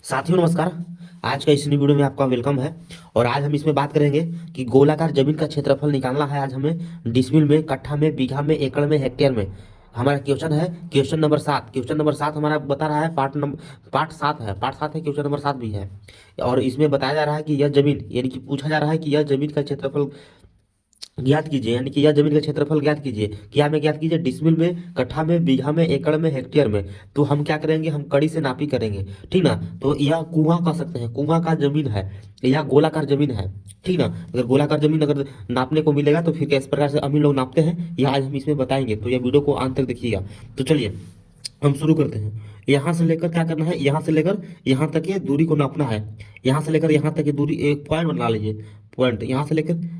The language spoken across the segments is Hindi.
साथियों नमस्कार। आज का इस नई वीडियो में आपका वेलकम है। और आज हम इसमें बात करेंगे कि गोलाकार जमीन का क्षेत्रफल निकालना है आज हमें डिसमिल में, कट्ठा में, बीघा में, एकड़ में, हेक्टेयर में। हमारा क्वेश्चन है क्वेश्चन नंबर 7। क्वेश्चन नंबर 7 हमारा बता रहा है पार्ट 7 है। पार्ट 7 है, क्वेश्चन नंबर 7 भी है। और इसमें बताया जा रहा है कि यह जमीन, यानी कि पूछा जा रहा है कि यह जमीन का क्षेत्रफल ज्ञात कीजिए, यानी कि यह जमीन का क्षेत्रफल ज्ञात कीजिए। क्या में ज्ञात कीजिए? डिसमिल में, कट्ठा में, बीघा में, एकड़ में, हेक्टेयर में। तो हम क्या करेंगे? हम कड़ी से नापी करेंगे, ठीक ना। तो यह कुआं कह सकते हैं, कुआं का जमीन है। यह गोलाकार जमीन है, ठीक ना। अगर गोलाकार जमीन अगर नापने को मिलेगा तो फिर किस प्रकार से अमीन लोग नापते हैं, यह आज हम इसमें बताएंगे। तो यह वीडियो को अंत तक देखिएगा। तो चलिए हम शुरू करते हैं। यहाँ से लेकर क्या करना है? यहाँ से लेकर यहाँ तक की दूरी को नापना है। यहाँ से लेकर यहाँ तक की दूरी एक पॉइंट बना लीजिए। पॉइंट यहाँ से लेकर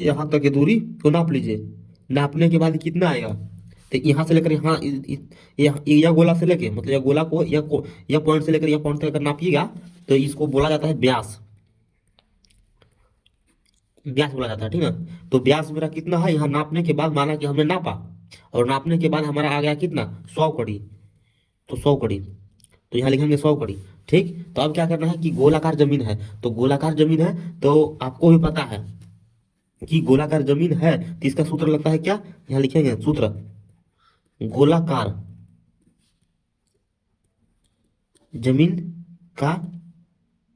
यहाँ तक की दूरी को नाप लीजिए। नापने के बाद कितना आएगा? तो यहाँ से लेकर यहाँ यह गोला से लेके, मतलब यह गोला को यह पॉइंट से लेकर यह पॉइंट तक अगर नापिएगा तो इसको बोला जाता है व्यास। व्यास बोला जाता है, ठीक ना। तो व्यास मेरा कितना है? यहाँ नापने के बाद माना कि हमने नापा, और नापने के बाद हमारा आ गया कितना? 100 कड़ी। तो 100 कड़ी, तो यहाँ लिखेंगे 100 कड़ी। ठीक, तो अब क्या करना है कि गोलाकार जमीन है, तो गोलाकार जमीन है तो आपको भी पता है कि गोलाकार जमीन है तो इसका सूत्र लगता है क्या? यहाँ लिखेंगे सूत्र। गोलाकार जमीन का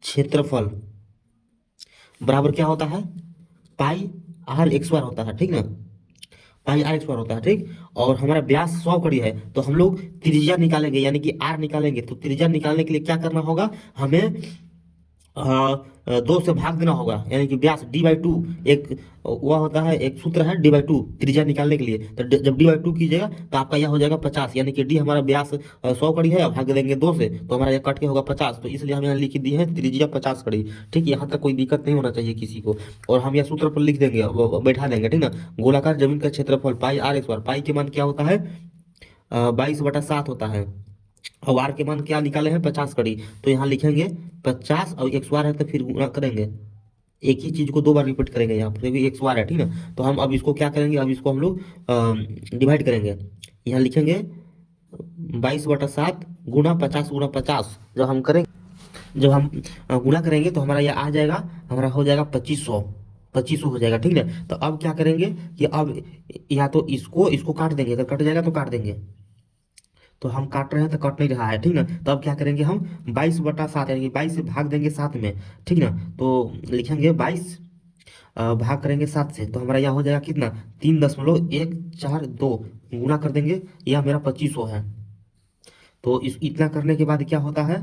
क्षेत्रफल बराबर क्या होता है? पाई आर एक्स बार होता है, ठीक ना। पाई आर एक्स बार होता है, ठीक। और हमारा व्यास 100 कड़ी है तो हम लोग त्रिज्या निकालेंगे, यानी कि आर निकालेंगे। तो त्रिज्या निकालने के लिए क्या करना होगा हमें? 2 से भाग देना होगा, यानी कि व्यास d/2। एक वह होता है, एक सूत्र है d/2 त्रिज्या निकालने के लिए। तो जब d/2 कीजिएगा तो आपका यह हो जाएगा 50, यानी कि d हमारा व्यास 100 कड़ी है, भाग देंगे 2 से तो हमारा यह कट के होगा 50। तो इसलिए हम यहाँ लिख दिए हैं त्रिज्या 50 कड़ी। ठीक, यहाँ तक कोई दिक्कत नहीं होना चाहिए किसी को। और हम यह सूत्र पर लिख देंगे, बैठा देंगे, ठीक ना। गोलाकार जमीन का क्षेत्रफल पाई आर एक्स बार। पाई के मान क्या होता है? 22/7 होता है। और आर के मान क्या निकाले हैं? 50 कड़ी। तो यहाँ लिखेंगे 50, और एक्स वार है तो फिर गुणा करेंगे। एक ही चीज को 2 बार रिपीट करेंगे यहाँ पर, क्योंकि एक्स वार है, ठीक ना। तो हम अब इसको क्या करेंगे? अब इसको हम लोग डिवाइड करेंगे। यहाँ लिखेंगे 22/7 गुणा 50 गुणा 50। जब हम गुणा करेंगे तो हमारा यह आ जाएगा, हमारा हो जाएगा 2500। 2500 हो जाएगा, ठीक ना। तो अब क्या करेंगे कि अब या तो इसको इसको काट देंगे, अगर कट जाएगा तो काट देंगे। तो हम काट रहे हैं तो कट नहीं रहा है, ठीक ना। तो अब क्या करेंगे हम? 22/7, यानी कि 22 से भाग देंगे 7 में, ठीक ना। तो लिखेंगे 22 भाग करेंगे 7 से, तो हमारा यहाँ हो जाएगा कितना? 3.142 गुणा कर देंगे, यह मेरा 2500 है। तो इस इतना करने के बाद क्या होता है?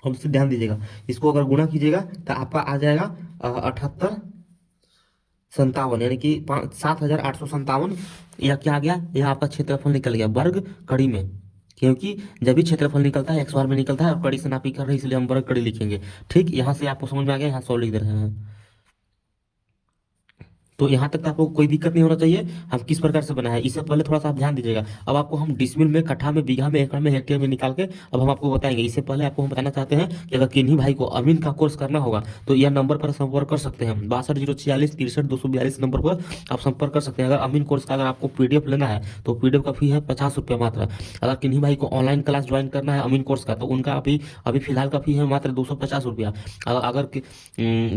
हमसे ध्यान दीजिएगा, इसको अगर गुणा कीजिएगा तो आपका आ जाएगा 78 57, यानी कि 7,857। यह क्या आ गया? यह आपका क्षेत्रफल निकल गया वर्ग कड़ी में। क्योंकि जब भी क्षेत्रफल निकलता है एक्स बार में निकलता है, और कड़ी से नापी कर रहे हैं इसलिए हम वर्ग कड़ी लिखेंगे। ठीक, यहाँ से आपको समझ में आ गया, यहाँ 100 लिख दे रहे हैं। तो यहाँ तक तो आपको कोई दिक्कत नहीं होना चाहिए। हम किस प्रकार से बनाए हैं इससे पहले थोड़ा सा आप ध्यान दीजिएगा। अब आपको हम डिसमिल में, कट्ठा में, बीघा में, एकड़ में, हेक्टेयर में निकाल के अब हम आपको बताएंगे। इससे पहले आपको हम बताना चाहते हैं कि अगर किन्हीं भाई को अमीन का कोर्स करना होगा तो यह नंबर पर संपर्क कर सकते हैं। 62 046 63 242 नंबर पर आप संपर्क कर सकते हैं। अगर अमीन कोर्स का अगर आपको पीडीएफ लेना है तो पीडीएफ का फी है 50 रुपये मात्र। अगर किन्हीं भाई को ऑनलाइन क्लास ज्वाइन करना है अमीन कोर्स का तो उनका अभी अभी फिलहाल का फी है मात्र 250 रुपया। अगर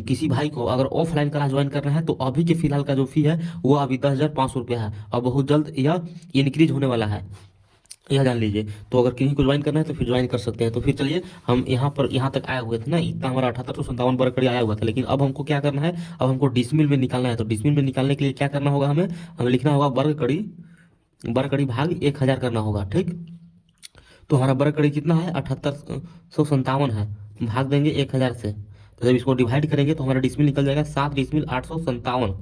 किसी भाई को अगर ऑफलाइन क्लास ज्वाइन करना है तो अभी के फिलहाल का जो फी है वो अभी 10,500 रुपया है, और बहुत जल्द यह इंक्रीज होने वाला है, यह जान लीजिए। तो अगर किसी को ज्वाइन करना है तो फिर ज्वाइन कर सकते हैं। तो फिर चलिए, हम यहाँ पर यहाँ तक आए हुए थे ना, इतना हमारा 7857 वर्ग कड़ी आया हुआ था। लेकिन अब हमको क्या करना है? अब हमको डिसमिल में निकालना है। तो डिसमिल में निकालने के लिए क्या करना होगा हमें लिखना होगा वर्ग कड़ी भाग 1000 करना होगा, ठीक। तो हमारा वर्ग कड़ी कितना है? 7857 है, भाग देंगे 1000 से। तो जब इसको डिवाइड करेंगे तो हमारा डिसमिल निकल जाएगा 7,857।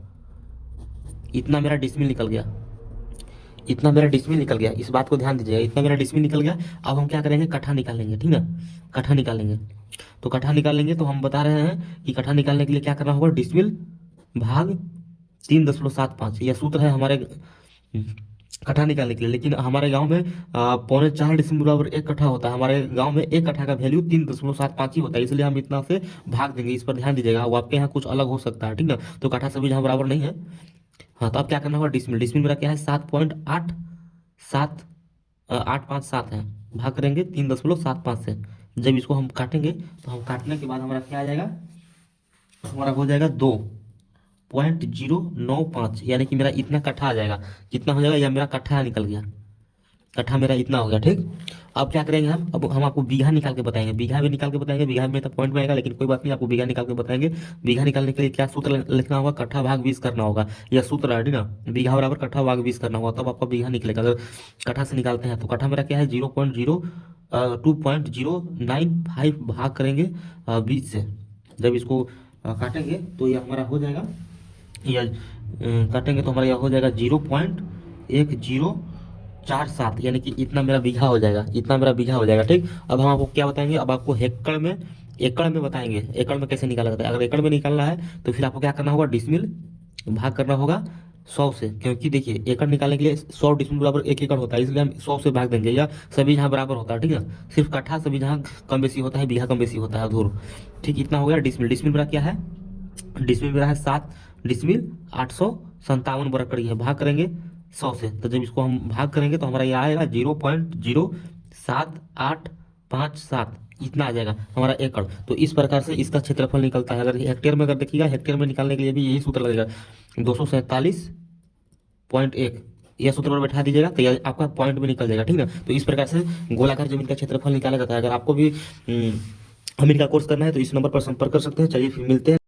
इतना मेरा डिसमिल निकल गया, इतना मेरा डिसमिल निकल गया। इस बात को ध्यान दीजिएगा, इतना मेरा डिसमिल निकल गया। अब हम क्या करेंगे? कट्ठा निकालेंगे, ठीक ना। कट्ठा निकालेंगे। तो कट्ठा निकालेंगे तो हम बता रहे हैं कि कट्ठा निकालने के लिए क्या करना होगा? डिसमिल भाग 3.75, यह सूत्र है हमारे कट्ठा निकालने के लिए। लेकिन हमारे गांव में 4.25 डिसमिल बराबर 1 कट्ठा होता है। हमारे गांव में 1 कट्ठा का वैल्यू 3.75 ही होता है, इसलिए हम इतना से भाग देंगे। इस पर ध्यान दीजिएगा, वो आपके यहाँ कुछ अलग हो सकता है, ठीक ना। तो कट्ठा सभी जहाँ बराबर नहीं है। हाँ, तो अब क्या करना होगा? डिसमिल, डिसमिल मेरा क्या है? 7.8 7 857 है, भाग करेंगे 3.75 से। जब इसको हम काटेंगे तो हम काटने के बाद हमारा क्या आ जाएगा, हमारा हो जाएगा 2.095, यानी कि मेरा इतना कट्ठा आ जाएगा। कितना हो जाएगा, या मेरा कट्ठा निकल गया, कट्ठा मेरा इतना हो गया। ठीक, अब क्या करेंगे हम, अब हम आपको बीघा निकाल के बताएंगे, बीघा में निकाल के बताएंगे, बीघा में तो पॉइंट में आएगा, लेकिन कोई बात नहीं, आपको बीघा निकाल के बताएंगे। बीघा निकालने के लिए क्या सूत्र लिखना होगा, कट्ठा भाग 20 करना होगा, यह सूत्र है ना, बीघा बराबर कट्ठा भाग 20 करना होगा, तब आपका बीघा निकलेगा। अगर कट्ठा से निकालते हैं तो कट्ठा मेरा क्या है, 2.95 भाग करेंगे 20 से। जब इसको काटेंगे तो ये हमारा हो जाएगा, या काटेंगे तो हमारा यह हो जाएगा 0.1047, यानी कि इतना मेरा बीघा हो जाएगा, इतना मेरा बीघा हो जाएगा। ठीक, अब हम आपको क्या बताएंगे, अब आपको एकड़ में बताएंगे, एकड़ में कैसे निकाला जाता है। अगर एकड़ में निकालना है तो फिर आपको क्या करना होगा, डिसमिल भाग करना होगा 100 से, क्योंकि देखिए एकड़ निकालने के लिए 100 डिसमिल बराबर 1 एकड़ होता है, इसलिए हम 100 से भाग देंगे, या सभी जहाँ बराबर होता है। ठीक है, सिर्फ कट्ठा सभी जहाँ कम बेसी होता है, बीघा कम बेसी होता है धूर। ठीक, इतना हो गया डिसमिल। डिसमिल मेरा क्या है, डिसमिल मेरा है 7 डिसमिल 857 वर्ग कड़ी है, भाग करेंगे 100 से। तो जब इसको हम भाग करेंगे तो हमारा ये आएगा 0.07857, इतना आ जाएगा हमारा एकड़। तो इस प्रकार से इसका क्षेत्रफल निकलता है। अगर हेक्टेयर में अगर देखिएगा, हेक्टेयर में निकालने के लिए भी यही सूत्र लगेगा, 247.1, यह सूत्र पर बैठा दीजिएगा तो यह आपका पॉइंट में निकल जाएगा। ठीक ना, तो इस प्रकार से गोलाकार जमीन का क्षेत्रफल निकाला जाता है। अगर आपको भी अमीर का कोर्स करना है तो इस नंबर पर संपर्क कर सकते हैं। चलिए फिर मिलते हैं।